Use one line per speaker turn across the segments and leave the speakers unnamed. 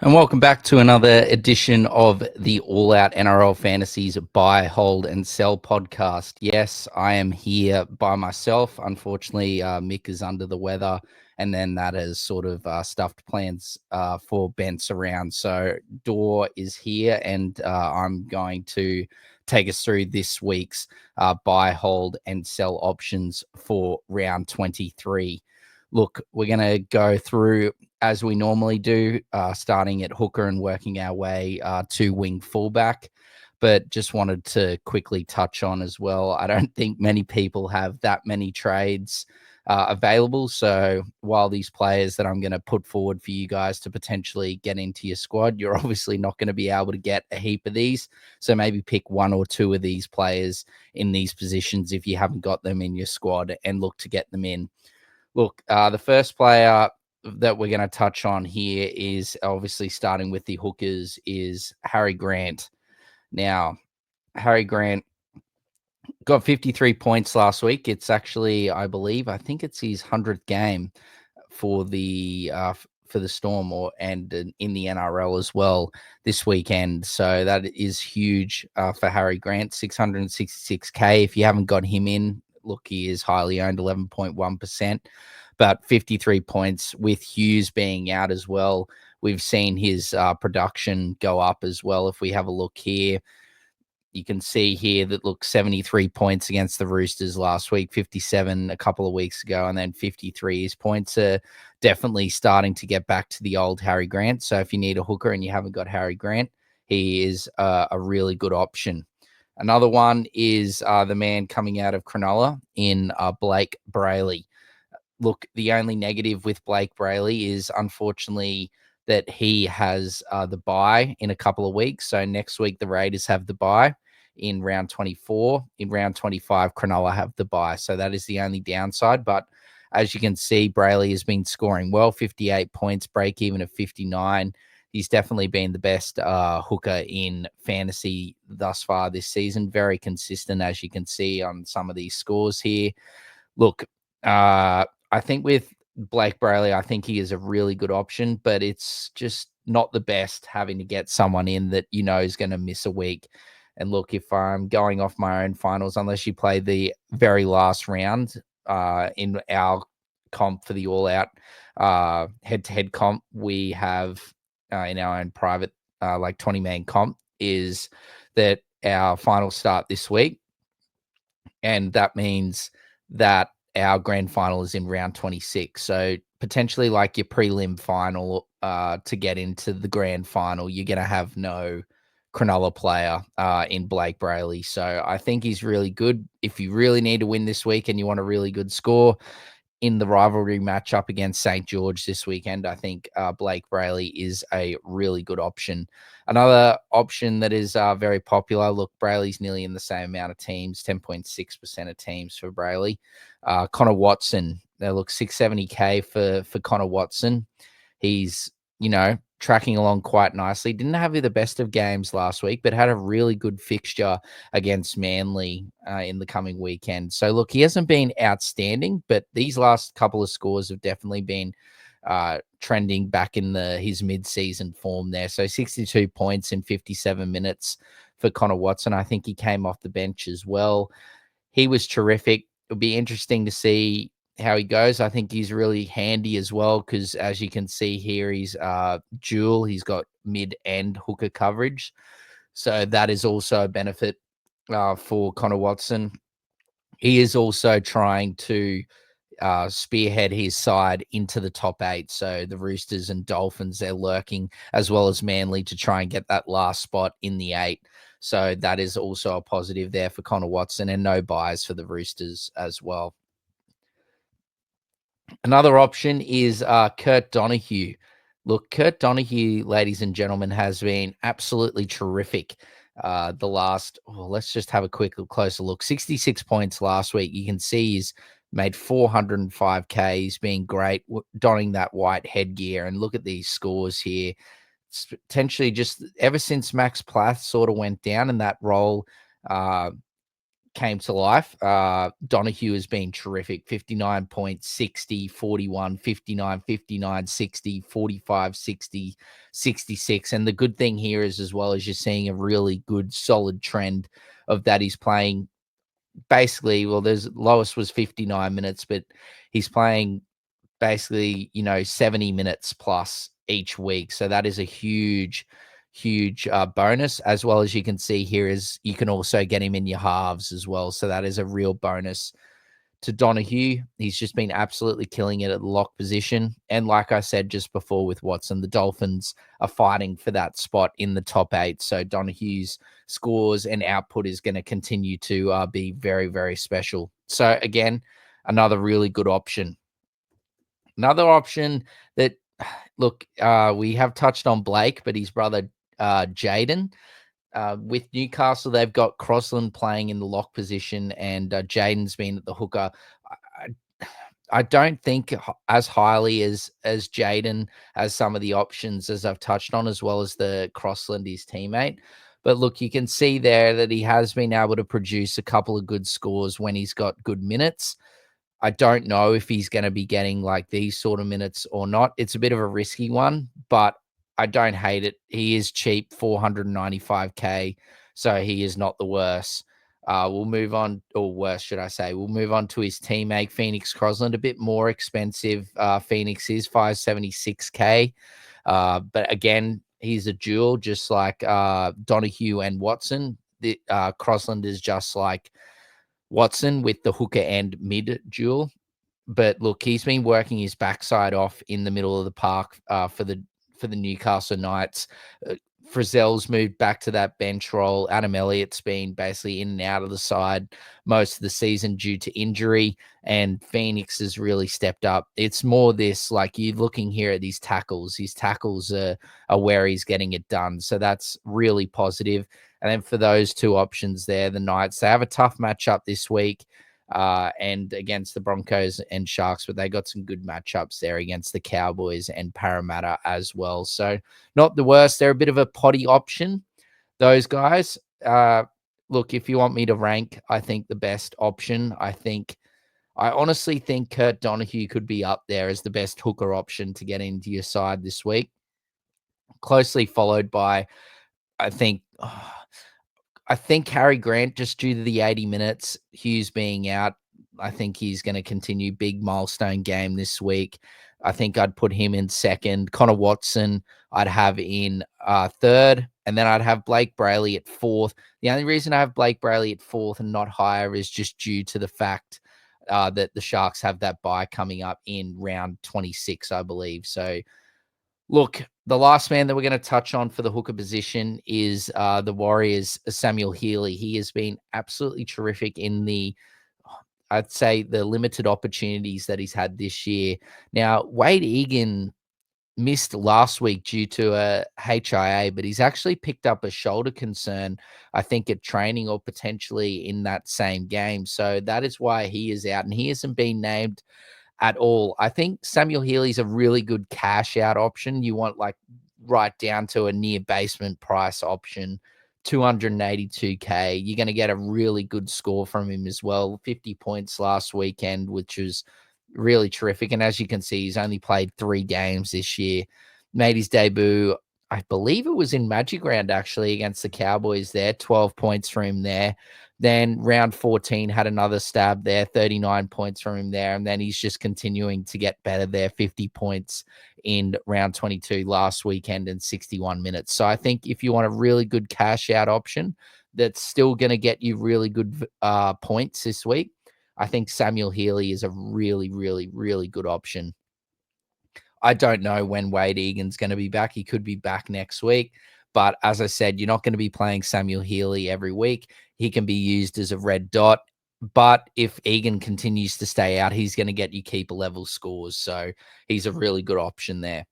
And welcome back to another edition of the All Out NRL Fantasies Buy, Hold and Sell podcast. Yes, I am here by myself. Unfortunately, Mick is under the weather, and then that has sort of stuffed plans for Bents around. So Dor is here, and I'm going to take us through this week's buy, hold and sell options for round 23. Look, we're going to go through as we normally do, starting at hooker and working our way to wing fullback. But just wanted to quickly touch on as well, I don't think many people have that many trades available. So while these players that I'm going to put forward for you guys to potentially get into your squad, you're obviously not going to be able to get a heap of these. So maybe pick one or two of these players in these positions if you haven't got them in your squad and look to get them in. Look, the first player that we're going to touch on here is obviously starting with the hookers is Harry Grant. Now, Harry Grant got 53 points last week. It's actually, I think it's his 100th game for the Storm and in the NRL as well this weekend. So that is huge for Harry Grant, 666K. If you haven't got him in, look, he is highly owned, 11.1%. But 53 points with Hughes being out as well. We've seen his production go up as well. If we have a look here, you can see here that, look, 73 points against the Roosters last week, 57 a couple of weeks ago, and then 53. His points are definitely starting to get back to the old Harry Grant. So if you need a hooker and you haven't got Harry Grant, he is a really good option. Another one is the man coming out of Cronulla in Blake Brayley. Look, the only negative with Blake Brayley is unfortunately that he has the bye in a couple of weeks. So next week, the Raiders have the bye in round 24. In round 25, Cronulla have the bye. So that is the only downside. But as you can see, Brayley has been scoring well, 58 points, break even of 59. He's definitely been the best hooker in fantasy thus far this season. Very consistent, as you can see on some of these scores here. Look, I think with Blake Brayley, I think he is a really good option, but it's just not the best having to get someone in that you know is going to miss a week. And look, if I'm going off my own finals, unless you play the very last round in our comp for the all-out head-to-head comp, we have in our own private like 20-man comp, is that our finals start this week. And that means that our grand final is in round 26. So potentially like your prelim final to get into the grand final, you're going to have no Cronulla player in Blake Brayley. So I think he's really good. If you really need to win this week and you want a really good score in the rivalry matchup against St. George this weekend, I think Blake Brayley is a really good option. Another option that is very popular, look, Brayley's nearly in the same amount of teams, 10.6% of teams for Brayley. Connor Watson, they look 670K for Connor Watson. He's, tracking along quite nicely. Didn't have the best of games last week, but had a really good fixture against Manly in the coming weekend. So, look, he hasn't been outstanding, but these last couple of scores have definitely been trending back in his mid-season form there. So 62 points in 57 minutes for Connor Watson. I think he came off the bench as well. He was terrific. It'll be interesting to see how he goes. I think he's really handy as well because, as you can see here, he's dual. He's got mid-end hooker coverage. So that is also a benefit for Connor Watson. He is also trying to spearhead his side into the top 8. So the Roosters and Dolphins, they're lurking, as well as Manly, to try and get that last spot in the 8. So that is also a positive there for Connor Watson, and no buys for the Roosters as well. Another option is Kurt Donahue. Look, Kurt Donahue, ladies and gentlemen, has been absolutely terrific. The last, let's just have a quick, closer look. 66 points last week. You can see he's made 405K. He's been great, donning that white headgear. And look at these scores here. It's potentially just ever since Max Plath sort of went down in that role, came to life. Donahue has been terrific. 59 points, 60, 41, 59, 59, 60, 45, 60, 66. And the good thing here is, as well as you're seeing a really good, solid trend of that, he's playing basically, well, there's lowest was 59 minutes, but he's playing basically, 70 minutes plus each week. So that is a huge bonus. As well as you can see here is you can also get him in your halves as well. So that is a real bonus to Donahue. He's just been absolutely killing it at the lock position. And like I said just before with Watson, the Dolphins are fighting for that spot in the top 8. So Donahue's scores and output is going to continue to be very, very special. So again, another really good option. Another option that, look, we have touched on Blake, but his brother Jaden. With Newcastle, they've got Crossland playing in the lock position, and Jaden's been at the hooker. I don't think as highly as Jaden as some of the options as I've touched on, as well as the Crossland, his teammate. But look, you can see there that he has been able to produce a couple of good scores when he's got good minutes. I don't know if he's going to be getting like these sort of minutes or not. It's a bit of a risky one, but I don't hate it. He is cheap, 495K, so he is not the worst. We'll move on, or worse, should I say. We'll move on to his teammate, Phoenix Crosland, a bit more expensive. Phoenix is 576K, but again, he's a dual, just like Donahue and Watson. The Crosland is just like Watson with the hooker and mid duel. But look, he's been working his backside off in the middle of the park for the Newcastle Knights. Frizzell's moved back to that bench role. Adam Elliott's been basically in and out of the side most of the season due to injury, and Phoenix has really stepped up. It's more this, like, you're looking here at these tackles. His tackles are where he's getting it done. So that's really positive. And then for those two options there, the Knights, they have a tough matchup this week and against the Broncos and Sharks, but they got some good matchups there against the Cowboys and Parramatta as well. So not the worst. They're a bit of a potty option, those guys. Look, if you want me to rank, I think the best option, I honestly think Kurt Donahue could be up there as the best hooker option to get into your side this week. Closely followed by, I think Harry Grant, just due to the 80 minutes, Hughes being out, I think he's going to continue. Big milestone game this week. I think I'd put him in second. Connor Watson, I'd have in third. And then I'd have Blake Brayley at fourth. The only reason I have Blake Brayley at fourth and not higher is just due to the fact that the Sharks have that bye coming up in round 26, I believe. So, look, the last man that we're going to touch on for the hooker position is the Warriors' Samuel Healy. He has been absolutely terrific in I'd say, the limited opportunities that he's had this year. Now, Wade Egan missed last week due to a HIA, but he's actually picked up a shoulder concern, I think, at training or potentially in that same game. So that is why he is out, and he hasn't been named at all. I think Samuel Healy's a really good cash out option. You want like right down to a near basement price option, 282K. You're going to get a really good score from him as well. 50 points last weekend, which was really terrific. And as you can see, he's only played 3 games this year. Made his debut, I believe it was in Magic Round, actually, against the Cowboys there. 12 points for him there. Then round 14 had another stab there, 39 points from him there. And then he's just continuing to get better there, 50 points in round 22 last weekend and 61 minutes. So I think if you want a really good cash out option that's still going to get you really good points this week, I think Samuel Healy is a really, really, really good option. I don't know when Wade Egan's going to be back. He could be back next week. But as I said, you're not going to be playing Samuel Healy every week. He can be used as a red dot. But if Egan continues to stay out, he's going to get you keeper level scores. So he's a really good option there.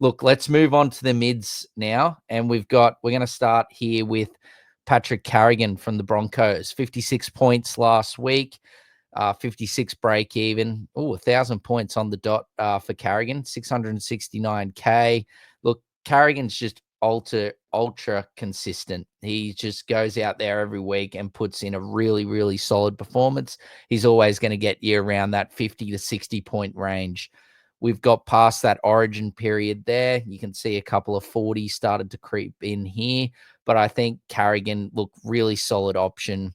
Look, let's move on to the mids now. And we're going to start here with Patrick Carrigan from the Broncos. 56 points last week. 56 break even. Oh, 1,000 points on the dot for Carrigan, 669K. Look, Carrigan's just ultra consistent. He just goes out there every week and puts in a really, really solid performance. He's always going to get you around that 50 to 60 point range. We've got past that origin period there. You can see a couple of 40 started to creep in here, but I think Carrigan looked really solid option.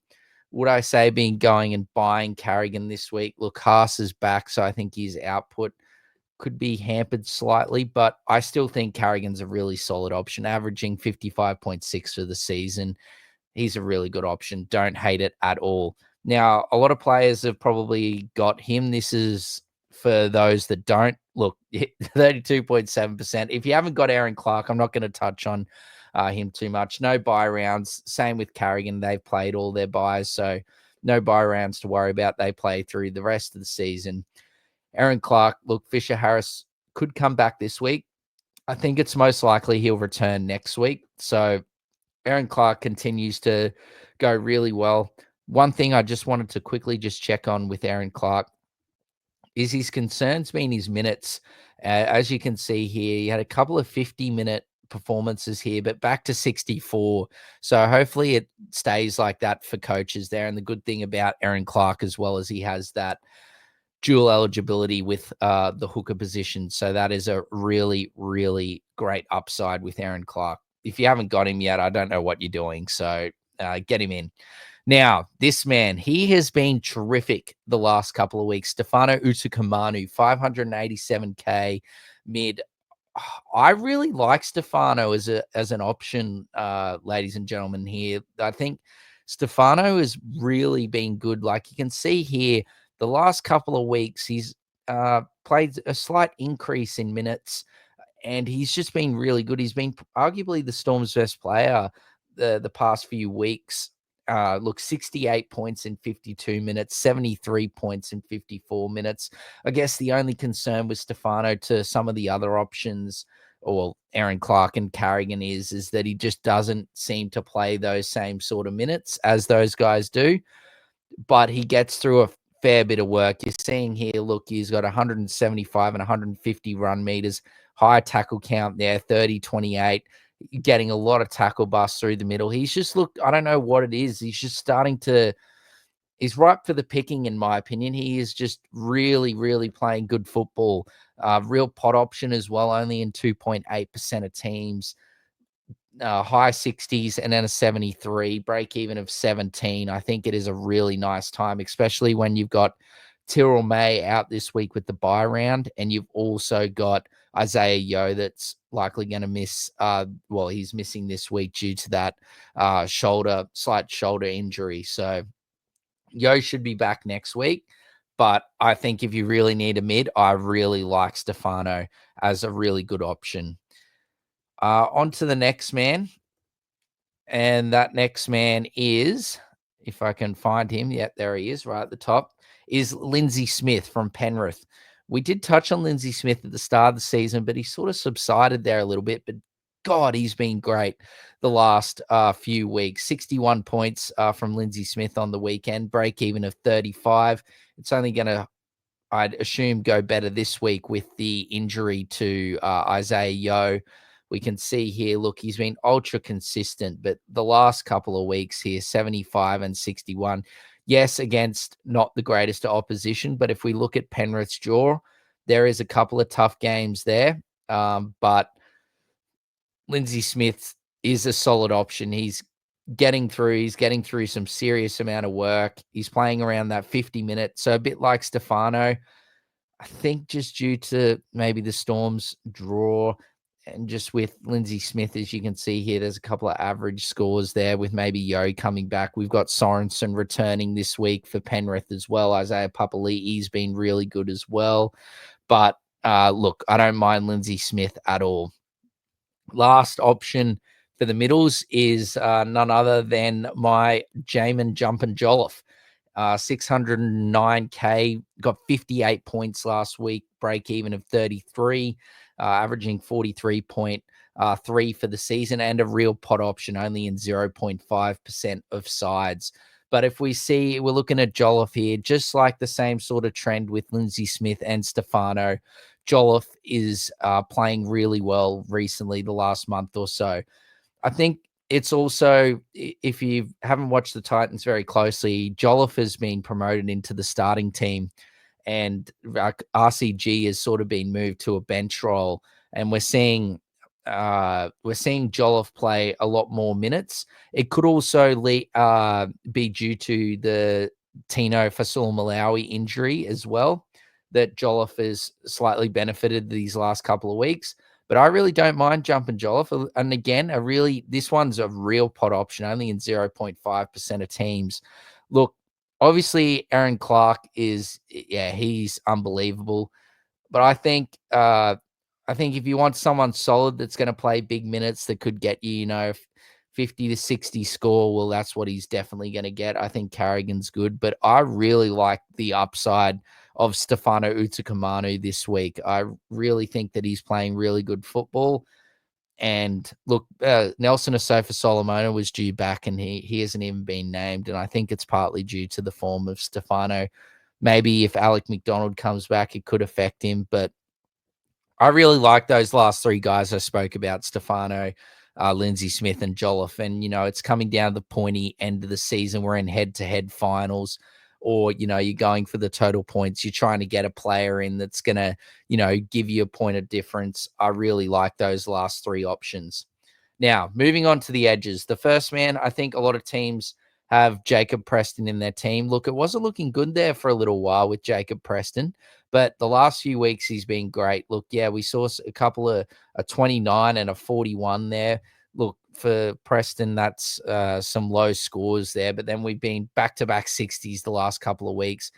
Would I say being going and buying Carrigan this week? Look, Haas is back, so I think his output could be hampered slightly, but I still think Carrigan's a really solid option, averaging 55.6 for the season. He's a really good option. Don't hate it at all. Now, a lot of players have probably got him. This is for those that don't. Look, 32.7%. If you haven't got Aaron Clark, I'm not going to touch on him too much. No buy rounds. Same with Carrigan. They've played all their buys, so no buy rounds to worry about. They play through the rest of the season. Aaron Clark, look, Fisher Harris could come back this week. I think it's most likely he'll return next week. So Aaron Clark continues to go really well. One thing I just wanted to quickly just check on with Aaron Clark is his concerns being his minutes. As you can see here, he had a couple of 50-minute performances here, but back to 64. So hopefully it stays like that for coaches there. And the good thing about Aaron Clark as well is he has that dual eligibility with the hooker position. So that is a really, really great upside with Aaron Clark. If you haven't got him yet, I don't know what you're doing. So get him in. Now, this man, he has been terrific the last couple of weeks. Stefano Utokumanu, 587K mid. I really like Stefano as an option, ladies and gentlemen. Here, I think Stefano has really been good. Like you can see here, the last couple of weeks, he's played a slight increase in minutes, and he's just been really good. He's been arguably the Storm's best player the past few weeks. Look, 68 points in 52 minutes, 73 points in 54 minutes. I guess the only concern with Stefano to some of the other options, or Aaron Clark and Carrigan, is that he just doesn't seem to play those same sort of minutes as those guys do. But he gets through a fair bit of work. You're seeing here, look, he's got 175 and 150 run meters, high tackle count there, 30-28. Getting a lot of tackle busts through the middle. He's just looked, I don't know what it is. He's just starting to, he's ripe for the picking, in my opinion. He is just really, really playing good football. Real pot option as well, only in 2.8% of teams. High 60s and then a 73, break even of 17. I think it is a really nice time, especially when you've got Tyrrell May out this week with the bye round, and you've also got Isaiah Yeo that's likely going to miss. Well, he's missing this week due to that slight shoulder injury. So Yeo should be back next week. But I think if you really need a mid, I really like Stefano as a really good option. On to the next man. And that next man is, if I can find him, yep, there he is right at the top, is Lindsay Smith from Penrith. We did touch on Lindsay Smith at the start of the season, but he sort of subsided there a little bit. But God, he's been great the last few weeks. 61 points from Lindsay Smith on the weekend, break even of 35. It's only going to, I'd assume, go better this week with the injury to Isaiah Yeo. We can see here, look, he's been ultra consistent, but the last couple of weeks here, 75 and 61. Yes, against not the greatest opposition, but if we look at Penrith's draw, there is a couple of tough games there. But Lindsay Smith is a solid option. He's getting through some serious amount of work. He's playing around that 50 minutes. So a bit like Stefano, I think just due to maybe the Storm's draw, and just with Lindsay Smith, as you can see here, there's a couple of average scores there with maybe Yeo coming back. We've got Sorensen returning this week for Penrith as well. Isaiah Papali'i's been really good as well. But look, I don't mind Lindsay Smith at all. Last option for the middles is none other than my Jamin Jumpin' Jolliffe. 609K, got 58 points last week, break even of 33, averaging 43.3 for the season, and a real pot option only in 0.5% of sides. But if we see, we're looking at Jolliffe here, just like the same sort of trend with Lindsay Smith and Stefano. Jolliffe is playing really well recently, the last month or so. I think it's also, if you haven't watched the Titans very closely, Jolliffe has been promoted into the starting team, and RCG has sort of been moved to a bench role, and we're seeing Jolliffe play a lot more minutes. It could also be due to the Tino Fasul-Malawi injury as well, that Jolliffe has slightly benefited these last couple of weeks. But I really don't mind jumping Jolliffe. And again, this one's a real pot option, only in 0.5% of teams. Look, obviously Aaron Clark he's unbelievable. But I think if you want someone solid that's going to play big minutes that could get you, 50 to 60 score, well, that's what he's definitely going to get. I think Carrigan's good, but I really like the upside of Stefano Utokumanu this week. I really think that he's playing really good football. And look, Nelson Asofa Solomona was due back, and he hasn't even been named. And I think it's partly due to the form of Stefano. Maybe if Alec McDonald comes back, it could affect him. But I really like those last three guys I spoke about: Stefano, Lindsay Smith, and Jolliffe. And, it's coming down to the pointy end of the season. We're in head-to-head finals, or, you're going for the total points. You're trying to get a player in that's going to, give you a point of difference. I really like those last three options. Now, moving on to the edges. The first man, I think a lot of teams have Jacob Preston in their team. Look, it wasn't looking good there for a little while with Jacob Preston, but the last few weeks he's been great. Look, yeah, we saw a couple of a 29 and a 41 there. Look, for Preston, that's some low scores there, but then we've been back-to-back 60s the last couple of weeks,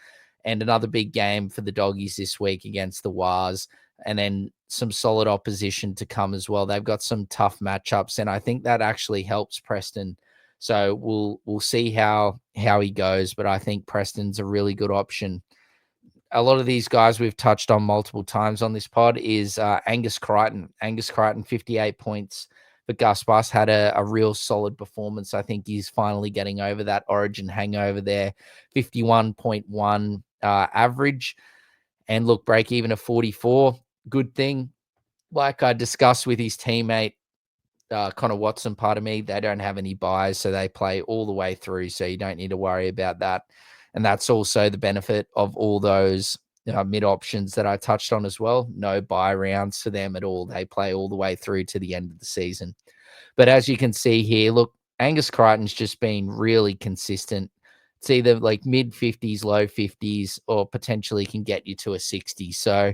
and another big game for the Doggies this week against the Wars, and then some solid opposition to come as well. They've got some tough matchups, and I think that actually helps Preston. So we'll see how he goes, but I think Preston's a really good option. A lot of these guys we've touched on multiple times on this pod is Angus Crichton. Angus Crichton, 58 points. But Gus Bus had a real solid performance. I think he's finally getting over that Origin hangover there. 51.1 average. And look, break even of 44. Good thing. Like I discussed with his teammate, Connor Watson, part of me, they don't have any buys, so they play all the way through, so you don't need to worry about that. And that's also the benefit of all those mid options that I touched on as well. No buy rounds for them at all. They play all the way through to the end of the season. But as you can see here, look, Angus Crichton's just been really consistent. It's either like mid 50s, low 50s, or potentially can get you to a 60. So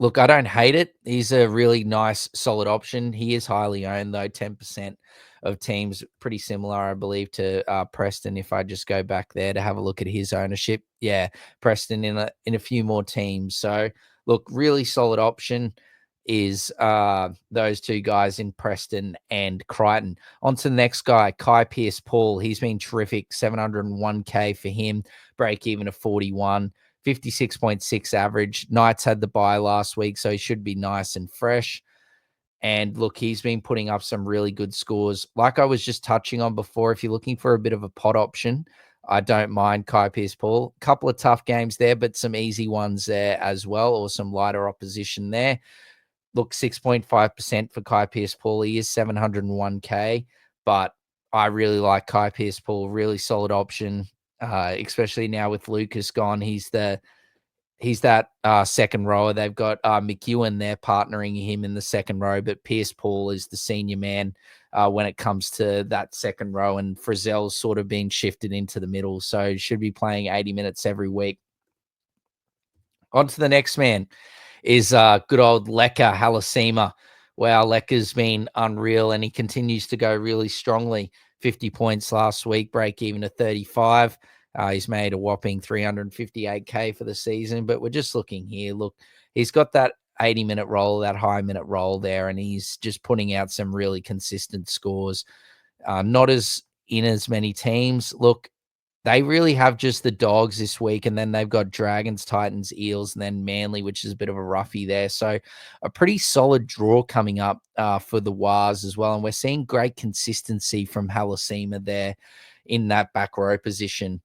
look, I don't hate it. He's a really nice, solid option. He is highly owned, though. 10% of teams, pretty similar, I believe, to Preston. If I just go back there to have a look at his ownership, yeah, Preston in a few more teams. So, look, really solid option is those two guys in Preston and Crichton. On to the next guy, Kai Pearce-Paul. He's been terrific. 701K for him. Break even of 41. 56.6 average. Knights had the bye last week, so he should be nice and fresh. And look, he's been putting up some really good scores. Like I was just touching on before, if you're looking for a bit of a pot option, I don't mind Kai Pearce-Paul. A couple of tough games there, but some easy ones there as well, or some lighter opposition there. Look, 6.5% for Kai Pearce-Paul. He is 701K, but I really like Kai Pearce-Paul. Really solid option. Especially now with Lucas gone, he's that second rower. They've got McEwen there partnering him in the second row, but Pearce-Paul is the senior man when it comes to that second row, and Frizzell's sort of been shifted into the middle, so should be playing 80 minutes every week. On to the next man is good old Leka Halasima. Wow, Leka's been unreal, and he continues to go really strongly. 50 points last week, break even to 35. He's made a whopping 358K for the season, but we're just looking here. Look, he's got that 80-minute role, that high-minute role there, and he's just putting out some really consistent scores. Not as many teams. Look, they really have just the Dogs this week, and then they've got Dragons, Titans, Eels, and then Manly, which is a bit of a roughie there. So a pretty solid draw coming up for the Wars as well. And we're seeing great consistency from Halasima there in that back row position.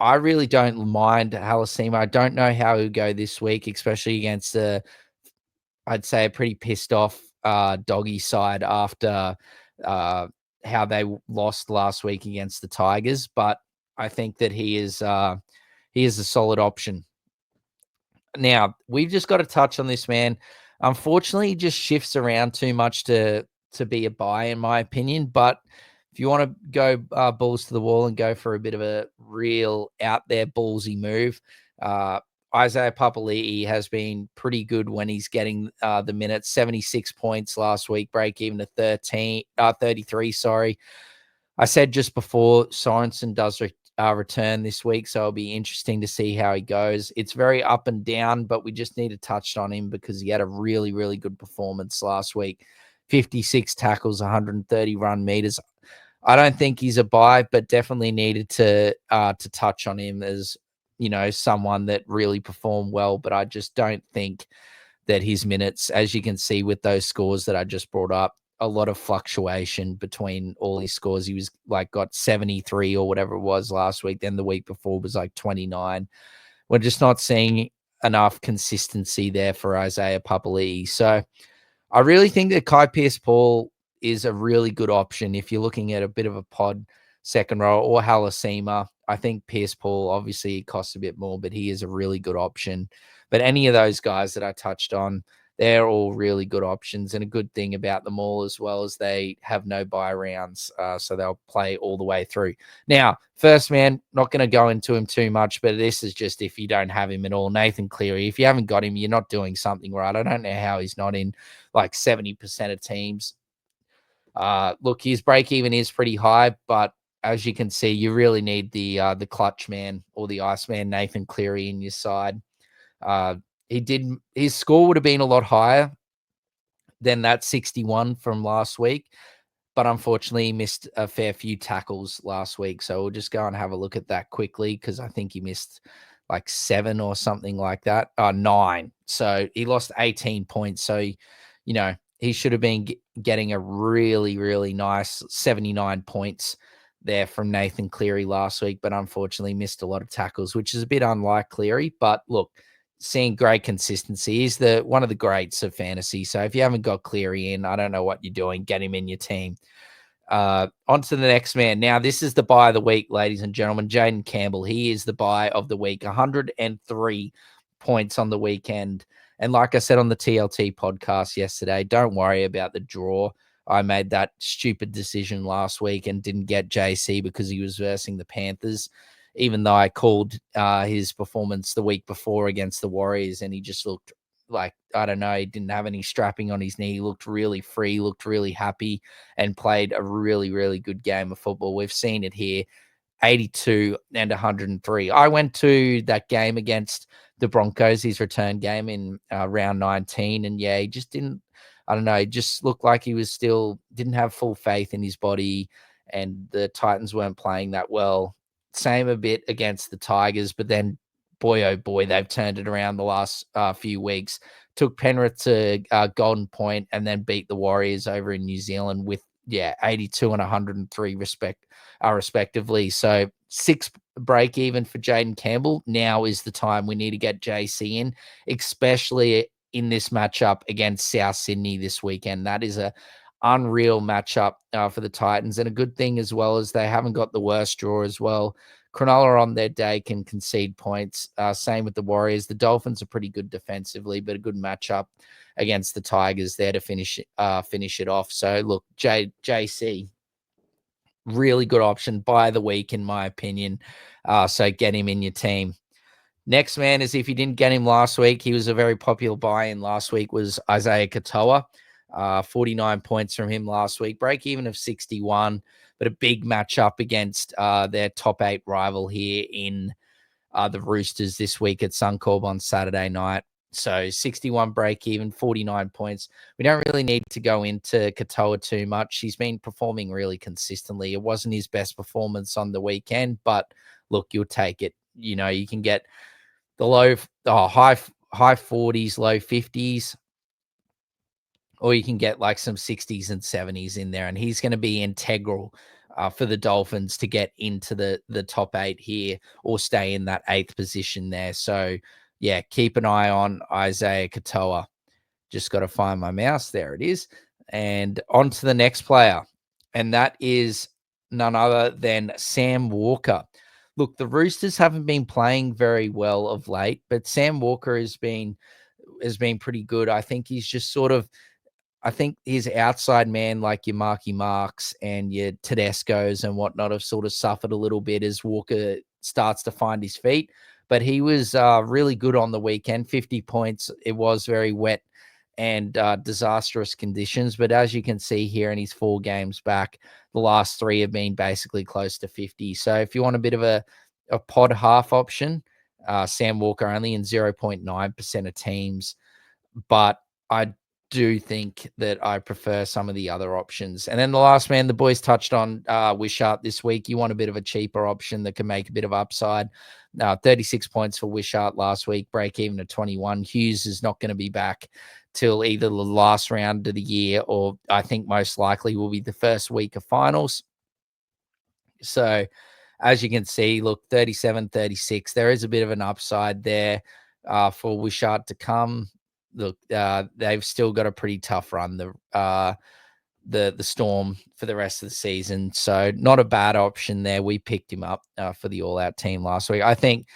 I really don't mind Halasima. I don't know how he'll go this week, especially against I'd say a pretty pissed off doggy side after how they lost last week against the Tigers. But I think that he is a solid option. Now, we've just got to touch on this, man. Unfortunately, he just shifts around too much to be a buy, in my opinion. But if you want to go balls to the wall and go for a bit of a real out there ballsy move, uh, Isaiah Papali'i has been pretty good when he's getting the minutes. 76 points last week, break even to 33. Sorry, I said just before Sorensen does return this week, so it'll be interesting to see how he goes. It's very up and down, but we just need to touch on him because he had a really, really good performance last week. 56 tackles, 130 run meters. I don't think he's a buy, but definitely needed to touch on him as someone that really performed well. But I just don't think that his minutes, as you can see with those scores that I just brought up, a lot of fluctuation between all his scores. He was like got 73 or whatever it was last week. Then the week before was like 29. We're just not seeing enough consistency there for Isaiah Papali'i. So I really think that Kai Pearce-Paul is a really good option if you're looking at a bit of a pod second row or Halasima. I think Pearce-Paul obviously costs a bit more, but he is a really good option. But any of those guys that I touched on, they're all really good options. And a good thing about them all as well is they have no buy rounds, so they'll play all the way through. Now, first man, not going to go into him too much, but this is just if you don't have him at all. Nathan Cleary, if you haven't got him, you're not doing something right. I don't know how he's not in like 70% of teams. Look, his break even is pretty high, but as you can see, you really need the clutch man or the ice man, Nathan Cleary, in your side. Uh, his score would have been a lot higher than that 61 from last week, but unfortunately he missed a fair few tackles last week. So we'll just go and have a look at that quickly because I think he missed like 7 or something like that. 9. So he lost 18 points. So, he should have been getting a really, really nice 79 points there from Nathan Cleary last week, but unfortunately missed a lot of tackles, which is a bit unlike Cleary. But look, seeing great consistency. He's one of the greats of fantasy. So if you haven't got Cleary in, I don't know what you're doing. Get him in your team. On to the next man. Now, this is the buy of the week, ladies and gentlemen. Jaden Campbell. He is the buy of the week. 103 points on the weekend. And like I said on the TLT podcast yesterday, don't worry about the draw. I made that stupid decision last week and didn't get JC because he was versing the Panthers, even though I called his performance the week before against the Warriors, and he just looked like, I don't know, he didn't have any strapping on his knee. He looked really free, looked really happy, and played a really, really good game of football. We've seen it here. 82 and 103. I went to that game against the Broncos, his return game in round 19. And yeah, he just didn't, I don't know, he just looked like he was still, didn't have full faith in his body. And the Titans weren't playing that well. Same a bit against the Tigers, but then boy, oh boy, they've turned it around the last few weeks. Took Penrith to Golden Point and then beat the Warriors over in New Zealand with, 82 and 103 respectively. So 6 break even for Jaden Campbell. Now is the time we need to get JC in, especially in this matchup against South Sydney this weekend. That is a unreal matchup for the Titans, and a good thing as well is they haven't got the worst draw as well. Cronulla on their day can concede points. Same with the Warriors. The Dolphins are pretty good defensively, but a good matchup against the Tigers there to finish it off. So look, JC, really good option by the week in my opinion. So get him in your team. Next man is, if you didn't get him last week, he was a very popular buy-in last week, was Isaiah Katoa. 49 points from him last week. Break even of 61, but a big matchup against their top 8 rival here in the Roosters this week at Suncorp on Saturday night. So 61 break even, 49 points. We don't really need to go into Katoa too much. He's been performing really consistently. It wasn't his best performance on the weekend, but look, you'll take it. You can get the high 40s, low 50s, or you can get like some 60s and 70s in there, and he's going to be integral for the Dolphins to get into the top 8 here or stay in that 8th position there. So, yeah, keep an eye on Isaiah Katoa. Just got to find my mouse. There it is. And on to the next player. And that is none other than Sam Walker. Look, the Roosters haven't been playing very well of late, but Sam Walker has been pretty good. I think he's just sort of I think his outside man, like your Marky Marks and your Tedesco's and whatnot, have sort of suffered a little bit as Walker starts to find his feet. But he was really good on the weekend, 50 points. It was very wet and disastrous conditions. But as you can see here in his 4 games back, the last 3 have been basically close to 50. So if you want a bit of a pod half option, Sam Walker only in 0.9% of teams. But I do think that I prefer some of the other options. And then the last man, the boys touched on Wishart this week. You want a bit of a cheaper option that can make a bit of upside. 36 points for Wishart last week, break even to 21. Hughes is not going to be back till either the last round of the year or I think most likely will be the first week of finals. So as you can see, look, 37, 36, there is a bit of an upside there for Wishart to come. Look, they've still got a pretty tough run, the Storm, for the rest of the season. So not a bad option there. We picked him up for the all-out team last week. I think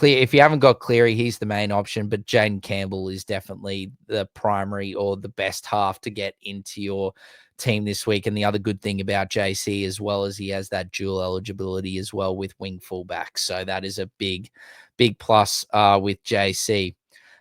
if you haven't got Cleary, he's the main option, but Jaden Campbell is definitely the primary or the best half to get into your team this week. And the other good thing about JC as well is he has that dual eligibility as well with wing fullback. So that is a big plus with JC.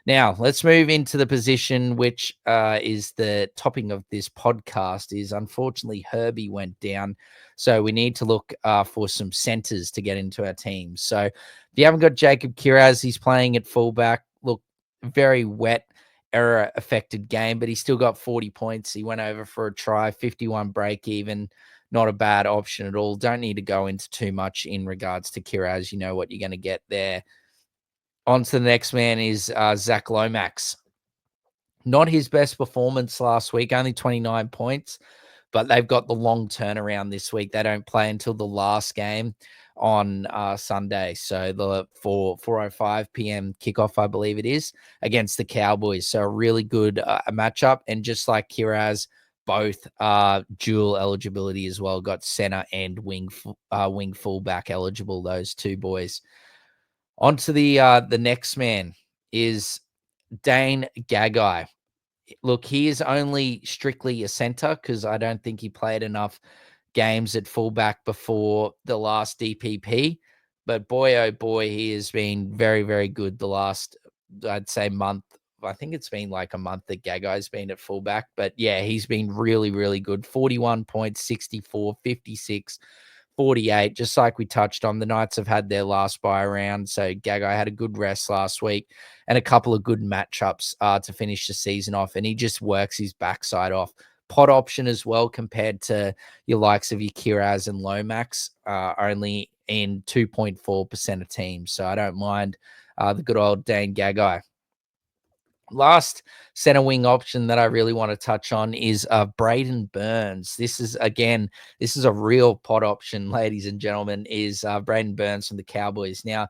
Now, let's move into the position which is the topping of this podcast is unfortunately Herbie went down. So we need to look for some centers to get into our team. So if you haven't got Jacob Kiraz, he's playing at fullback. Look, very wet, error-affected game, but he still got 40 points. He went over for a try, 51 break even. Not a bad option at all. Don't need to go into too much in regards to Kiraz. You know what you're going to get there. On to the next man is Zach Lomax. Not his best performance last week, only 29 points, but they've got the long turnaround this week. They don't play until the last game on Sunday. So the 4:05 p.m. kickoff, I believe it is, against the Cowboys. So a really good matchup. And just like Kiraz, both dual eligibility as well. Got center and wing fullback eligible, those two boys. On to the next man is Dane Gagai. Look, he is only strictly a center because I don't think he played enough games at fullback before the last DPP. But boy, oh boy, he has been very, very good the last, I'd say, month. I think it's been like a month that Gagai's been at fullback. But yeah, he's been really, really good. 41 points, 64, 56. 48, just like we touched on. The Knights have had their last bye round, so Gagai had a good rest last week and a couple of good matchups to finish the season off, and he just works his backside off. Pot option as well compared to your likes of your Kiraz and Lomax, only in 2.4% of teams, so I don't mind the good old Dane Gagai. Last center wing option that I really want to touch on is Braden Burns. This is a real pot option, ladies and gentlemen, is Braden Burns from the Cowboys. Now,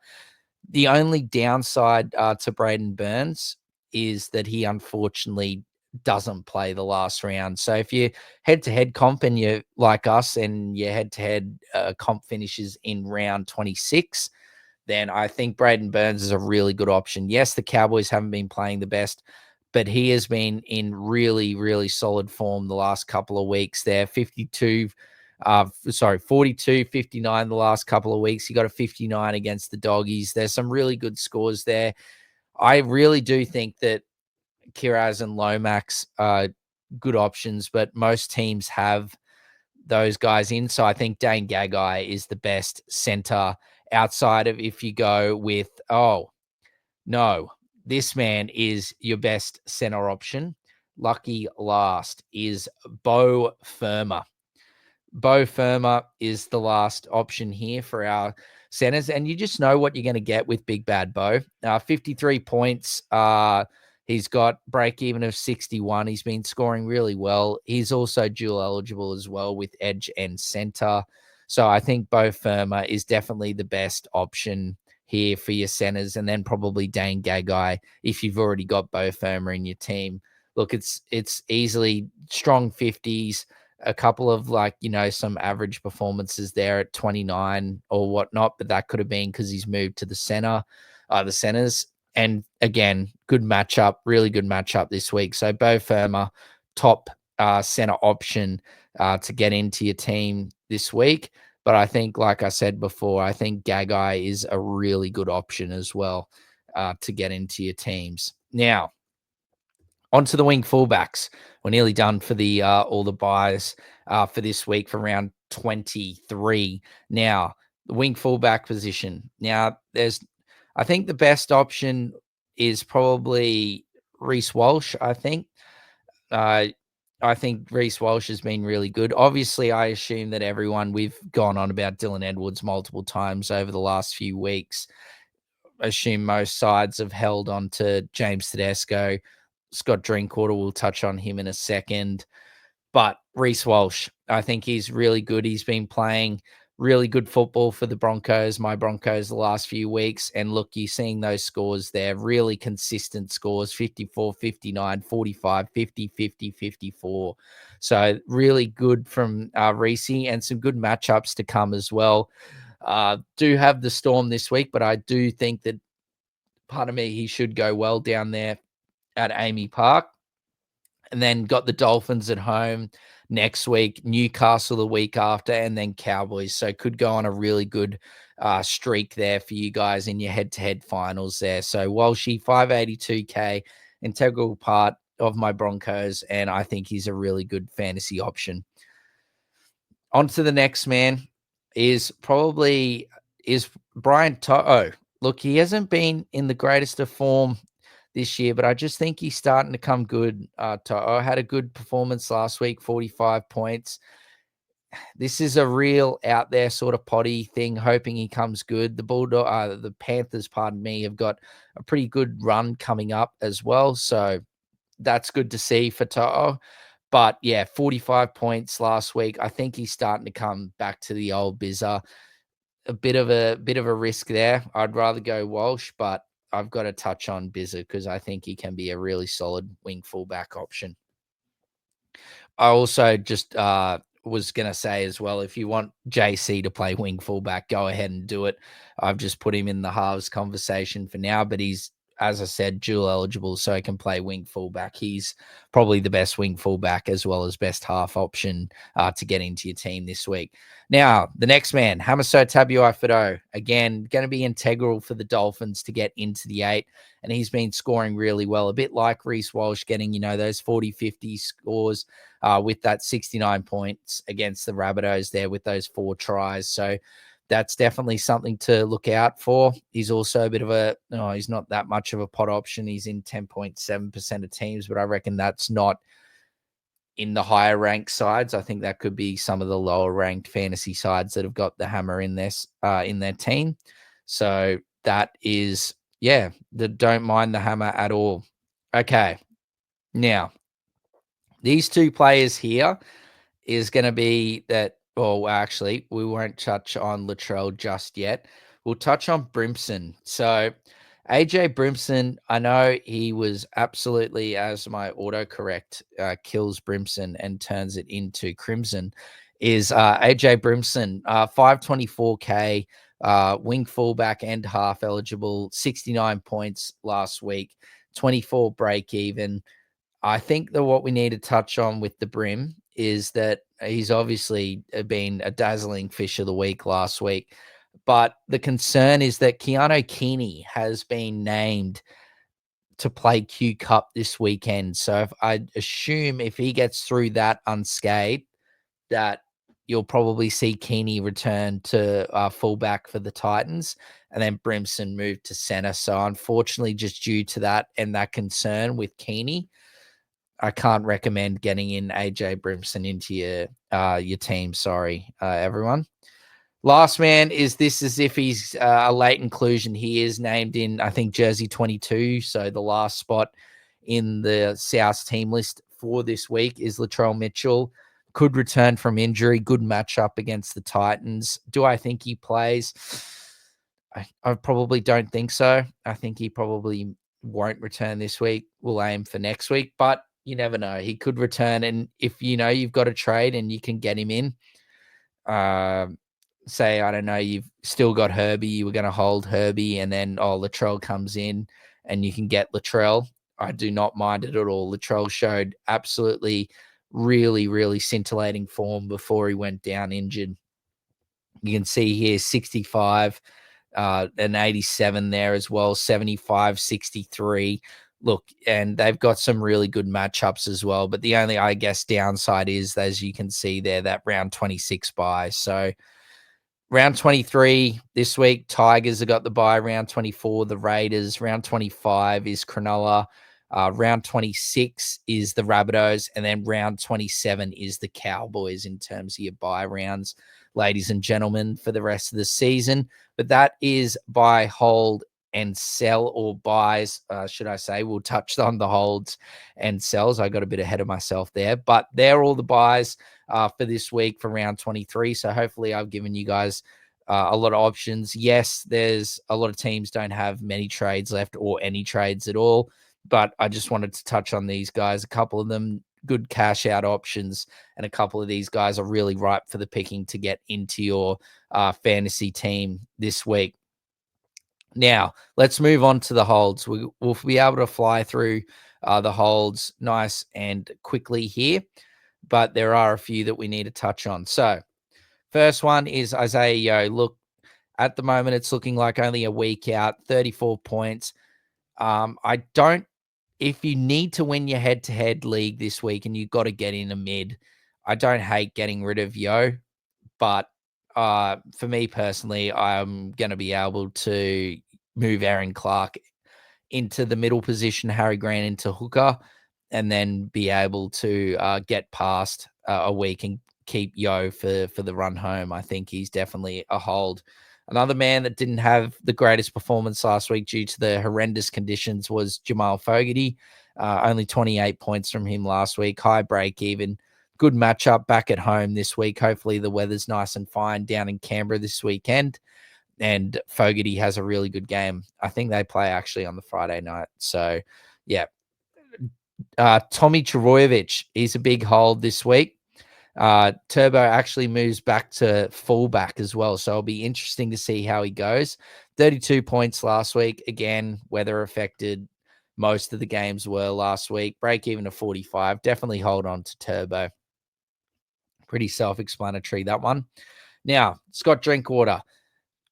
the only downside to Braden Burns is that he unfortunately doesn't play the last round. So if you head-to-head comp and you like us and your head-to-head comp finishes in round 26, then I think Braden Burns is a really good option. Yes, the Cowboys haven't been playing the best, but he has been in really, really solid form the last couple of weeks there. 42, 59 the last couple of weeks. He got a 59 against the Doggies. There's some really good scores there. I really do think that Kiraz and Lomax are good options, but most teams have those guys in. So I think Dane Gagai is the best center outside of if you go with, this man is your best center option. Lucky last is Bo Firma. Bo Firma is the last option here for our centers, and you just know what you're going to get with Big Bad Bo. 53 points. He's got break even of 61. He's been scoring really well. He's also dual eligible as well with edge and center. So I think Bo Firma is definitely the best option here for your centers, and then probably Dane Gagai if you've already got Bo Firma in your team. Look, it's easily strong 50s, a couple of some average performances there at 29 or whatnot, but that could have been because he's moved to the centers. And again, good matchup, really good matchup this week. So Bo Firma, top center option to get into your team this week. But I think, like I said before, I think Gagai is a really good option as well to get into your teams. Now, onto the wing fullbacks. We're nearly done for the all the buys for this week for round 23. Now, the wing fullback position. Now, I think the best option is probably Reece Walsh. Uh, I think Reece Walsh has been really good. Obviously, I assume that we've gone on about Dylan Edwards multiple times over the last few weeks. I assume most sides have held on to James Tedesco. Scott Drinkwater, we'll touch on him in a second. But Reece Walsh, I think he's really good. He's been playing really good football for the Broncos, my Broncos, the last few weeks. And look, you're seeing those scores there, really consistent scores, 54, 59, 45, 50, 50, 54. So really good from Reece, and some good matchups to come as well. Do have the Storm this week, but I do think that, pardon me, he should go well down there at Amy Park. And then got the Dolphins at home next week, Newcastle the week after, and then Cowboys. So could go on a really good streak there for you guys in your head-to-head finals there. So Walshy, 582K, integral part of my Broncos, and I think he's a really good fantasy option. On to the next man is Brian To'o. Look, he hasn't been in the greatest of form this year, but I just think he's starting to come good. To'o had a good performance last week, 45 points. This is a real out there sort of potty thing, hoping he comes good. The Panthers, pardon me, have got a pretty good run coming up as well. So that's good to see for To'o. But yeah, 45 points last week. I think he's starting to come back to the old bizzer. A bit of a risk there. I'd rather go Walsh, but I've got to touch on Bizza because I think he can be a really solid wing fullback option. I also just was going to say as well, if you want JC to play wing fullback, go ahead and do it. I've just put him in the halves conversation for now, but he's, as I said, dual eligible, so he can play wing fullback. He's probably the best wing fullback as well as best half option to get into your team this week. Now, the next man, Hamaso Tabuai-Fidow, again, going to be integral for the Dolphins to get into the 8, and he's been scoring really well, a bit like Reece Walsh, getting, those 40, 50 scores with that 69 points against the Rabbitohs there with those 4 tries. So that's definitely something to look out for. He's also a bit of he's not that much of a pot option. He's in 10.7% of teams, but I reckon that's not in the higher ranked sides. I think that could be some of the lower ranked fantasy sides that have got the hammer in their team. So that is, don't mind the hammer at all. Okay. Now, these 2 players here is going to be that, actually, we won't touch on Latrell just yet. We'll touch on Brimson. So AJ Brimson, I know he was absolutely, as my autocorrect kills Brimson and turns it into Crimson, is AJ Brimson, 524K, wing fullback and half eligible, 69 points last week, 24 break even. I think that what we need to touch on with the Brim is that he's obviously been a dazzling fish of the week last week. But the concern is that Keanu Keeney has been named to play Q Cup this weekend. So I assume if he gets through that unscathed, that you'll probably see Keeney return to fullback for the Titans, and then Brimson move to center. So unfortunately, just due to that and that concern with Keeney, I can't recommend getting in AJ Brimson into your team. Sorry, everyone. Last man is this as if he's a late inclusion. He is named in, I think, jersey 22. So the last spot in the South team list for this week is Latrell Mitchell. could return from injury. Good matchup against the Titans. Do I think he plays? I probably don't think so. I think he probably won't return this week. We'll aim for next week, but you never know. He could return. And if you know you've got a trade and you can get him in, say, I don't know, you've still got Herbie, you were going to hold Herbie, and then, Latrell comes in and you can get Latrell. I do not mind it at all. Latrell showed absolutely really, really scintillating form before he went down injured. You can see here 65, and 87 there as well, 75, 63. Look, and they've got some really good matchups as well. But the only, I guess, downside is, as you can see there, that round 26 bye. So round 23 this week, Tigers have got the bye. Round 24, the Raiders. Round 25 is Cronulla. Round 26 is the Rabbitohs. And then round 27 is the Cowboys in terms of your bye rounds, ladies and gentlemen, for the rest of the season. But that is buy, hold, and sell, or buys, should I say. We'll touch on the holds and sells. I got a bit ahead of myself there. But they're all the buys for this week for round 23. So hopefully I've given you guys a lot of options. Yes, there's a lot of teams don't have many trades left or any trades at all, but I just wanted to touch on these guys. A couple of them good cash out options, and a couple of these guys are really ripe for the picking to get into your fantasy team this week. Now, let's move on to the holds. We'll be able to fly through the holds nice and quickly here, but there are a few that we need to touch on. So, first one is Isaiah Yeo. Look, at the moment, it's looking like only a week out, 34 points. I don't, if you need to win your head to head league this week and you've got to get in a mid, I don't hate getting rid of Yeo, but for me personally, I'm going to be able to move Aaron Clark into the middle position, Harry Grant into hooker, and then be able to get past a week and keep Yo for the run home. I think he's definitely a hold. Another man that didn't have the greatest performance last week due to the horrendous conditions was Jamal Fogarty. Only 28 points from him last week. High break even. Good matchup back at home this week. Hopefully the weather's nice and fine down in Canberra this weekend. And Fogarty has a really good game. I think they play actually on the Friday night. So, yeah. Tommy Trbojevic, he's a big hold this week. Turbo actually moves back to fullback as well. So it'll be interesting to see how he goes. 32 points last week. Again, weather affected. Most of the games were last week. Break even to 45. Definitely hold on to Turbo. Pretty self-explanatory, that one. Now, Scott Drinkwater.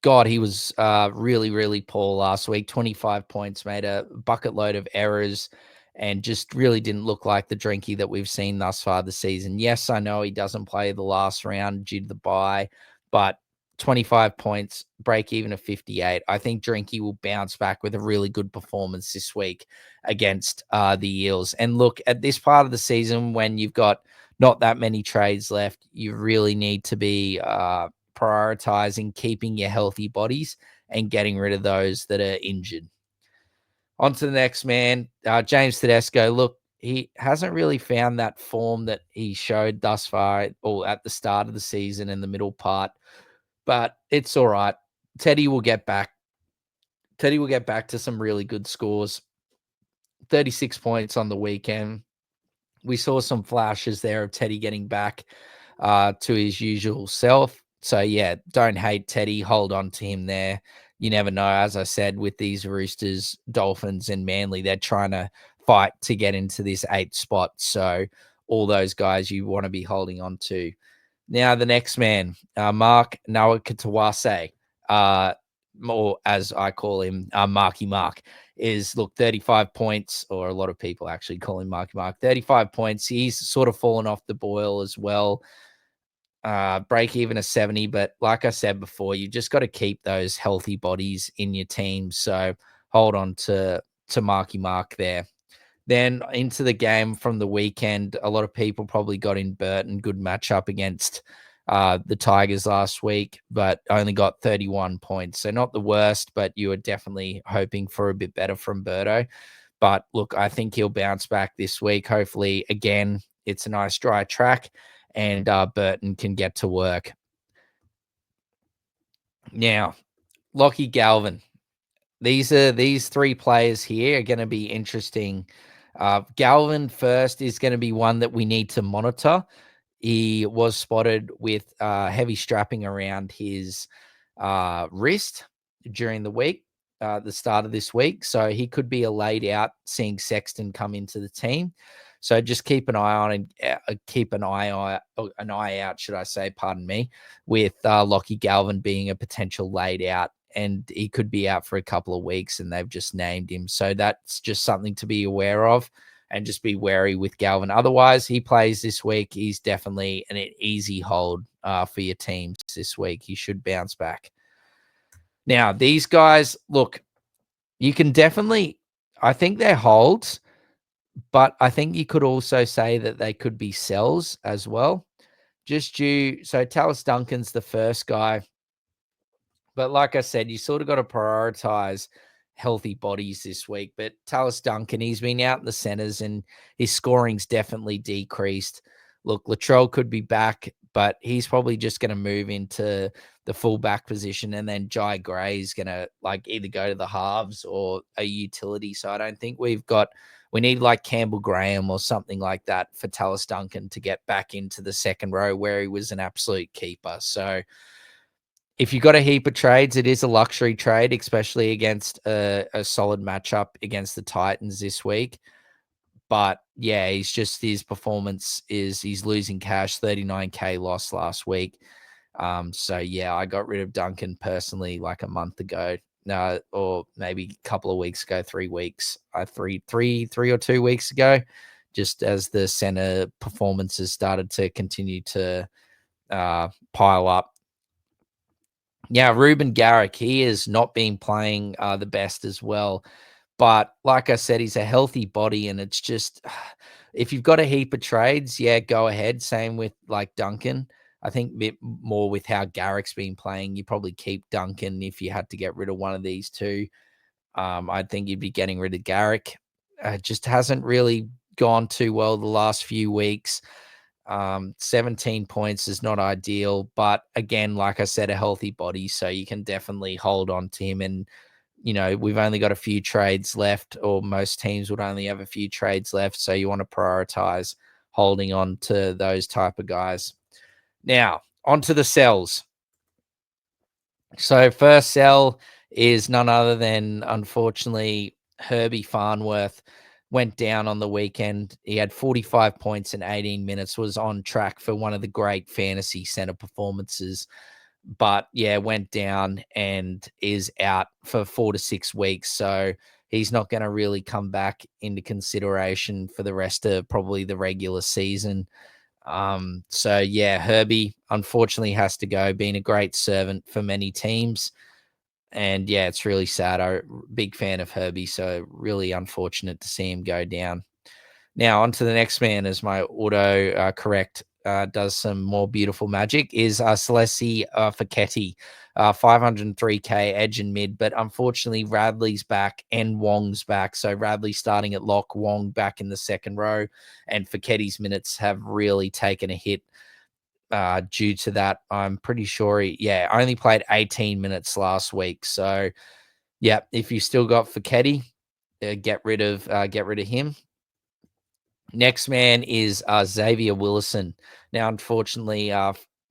God, he was really, really poor last week. 25 points, made a bucket load of errors, and just really didn't look like the Drinky that we've seen thus far this season. Yes, I know he doesn't play the last round due to the bye, but 25 points, break even of 58. I think Drinky will bounce back with a really good performance this week against the Eels. And look, at this part of the season, when you've got not that many trades left, you really need to be prioritizing keeping your healthy bodies and getting rid of those that are injured. On to the next man, James Tedesco. Look, he hasn't really found that form that he showed thus far or at the start of the season in the middle part, but it's all right. Teddy will get back. Teddy will get back to some really good scores. 36 points on the weekend. We saw some flashes there of Teddy getting back to his usual self. So, yeah, don't hate Teddy. Hold on to him there. You never know. As I said, with these Roosters, Dolphins, and Manly, they're trying to fight to get into this 8th spot. So, all those guys you want to be holding on to. Now, the next man, Mark Nawakatawase, or as I call him, Marky Mark, is, look, 35 points, or a lot of people actually call him Marky Mark. 35 points. He's sort of fallen off the boil as well. Break even a 70, but like I said before, you just got to keep those healthy bodies in your team. So hold on to Marky Mark there. Then into the game from the weekend, a lot of people probably got in Burton. Good matchup against the Tigers last week, but only got 31 points. So not the worst, but you were definitely hoping for a bit better from Birdo. But look, I think he'll bounce back this week. Hopefully, again, it's a nice dry track and Burton can get to work. Now, Lockie Galvin. These three players here are going to be interesting. Galvin first is going to be one that we need to monitor. He was spotted with heavy strapping around his wrist during the week, the start of this week. So he could be a laid out, seeing Sexton come into the team. So just keep an eye on and keep an eye out, should I say? Pardon me, with Lockie Galvin being a potential laid out, and he could be out for a couple of weeks, and they've just named him. So that's just something to be aware of, and just be wary with Galvin. Otherwise, he plays this week. He's definitely an easy hold for your teams this week. He should bounce back. Now, these guys, look, you can definitely, I think they're holds, but I think you could also say that they could be sells as well. So Tallis Duncan's the first guy. But like I said, you sort of got to prioritize healthy bodies this week. But Tallis Duncan, he's been out in the centers and his scoring's definitely decreased. Look, Latrell could be back, but he's probably just going to move into the fullback position, and then Jai Gray's going to either go to the halves or a utility. So I don't think we need like Campbell Graham or something like that for Tallis Duncan to get back into the second row where he was an absolute keeper. So if you've got a heap of trades, it is a luxury trade, especially against a solid matchup against the Titans this week. But yeah, his performance he's losing cash, 39K loss last week. So yeah, I got rid of Duncan personally like a month ago. Or maybe a couple of weeks ago, 3 weeks, 3 or 2 weeks ago, just as the center performances started to continue to pile up. Yeah, Ruben Garrick, he has not been playing the best as well. But like I said, he's a healthy body, and it's just if you've got a heap of trades, yeah, go ahead. Same with like Duncan. I think a bit more with how Garrick's been playing. You probably keep Duncan if you had to get rid of one of these two. I think you'd be getting rid of Garrick. Just hasn't really gone too well the last few weeks. 17 points is not ideal, but again, like I said, a healthy body, so you can definitely hold on to him. And we've only got a few trades left, or most teams would only have a few trades left, so you want to prioritize holding on to those type of guys. Now, on to the sells. So first sell is none other than, unfortunately, Herbie Farnworth went down on the weekend. He had 45 points in 18 minutes, was on track for one of the great fantasy center performances. But yeah, went down and is out for 4 to 6 weeks. So he's not going to really come back into consideration for the rest of probably the regular season. So yeah, Herbie unfortunately has to go, being a great servant for many teams. And yeah, it's really sad. I'm a big fan of Herbie, so really unfortunate to see him go down. Now, on to the next man, as my auto correct does some more beautiful magic, is Celesi Fiketti, 503K edge and mid. But unfortunately, Radley's back and Wong's back. So Radley starting at lock, Wong back in the second row, and Fiketti's minutes have really taken a hit due to that. I'm pretty sure he only played 18 minutes last week. So yeah, if you still got Fiketti, get rid of him. Next man is Xavier Willison. Now, unfortunately,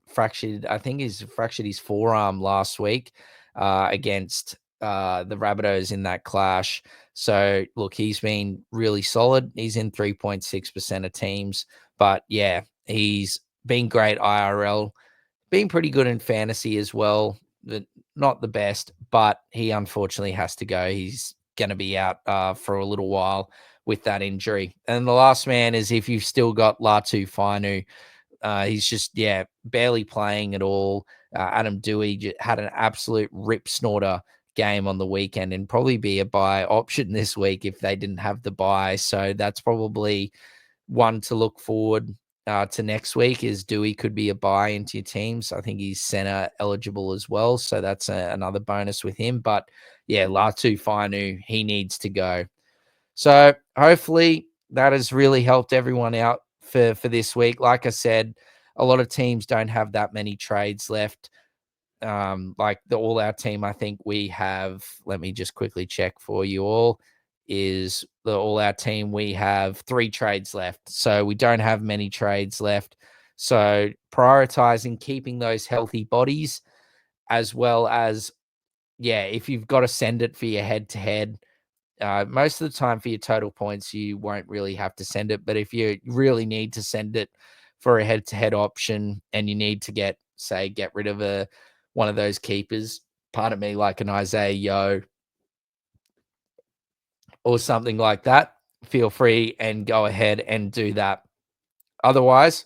fractured his forearm last week against the Rabbitohs in that clash. So, look, he's been really solid. He's in 3.6% of teams. But, yeah, he's been great IRL, been pretty good in fantasy as well. Not the best, but he unfortunately has to go. He's going to be out for a little while with that injury. And the last man is, if you've still got Latu Fainu, he's just, barely playing at all. Adam Dewey had an absolute rip snorter game on the weekend, and probably be a buy option this week if they didn't have the buy. So that's probably one to look forward to next week, is Dewey could be a buy into your teams. I think he's center eligible as well. So that's another bonus with him. But yeah, Latu Fainu, he needs to go. So hopefully that has really helped everyone out for this week. Like I said, a lot of teams don't have that many trades left. Like the all out team, I think we have, let me just quickly check for you all, is the all out team, we have 3 trades left. So we don't have many trades left. So prioritizing keeping those healthy bodies, as well as, yeah, if you've got to send it for your head to head, most of the time for your total points, you won't really have to send it. But if you really need to send it for a head to head option and you need to get rid of one of those keepers, pardon me, like an Isaiah Yo or something like that, feel free and go ahead and do that. Otherwise,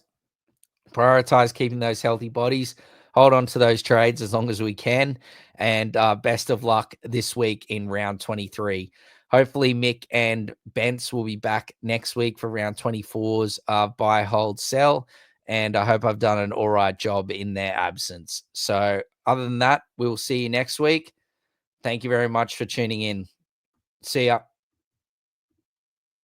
prioritize keeping those healthy bodies, hold on to those trades as long as we can, and best of luck this week in round 23. Hopefully Mick and Bence will be back next week for round 24's buy, hold, sell, and I hope I've done an all right job in their absence. So other than that, we'll see you next week. Thank you very much for tuning in. See ya.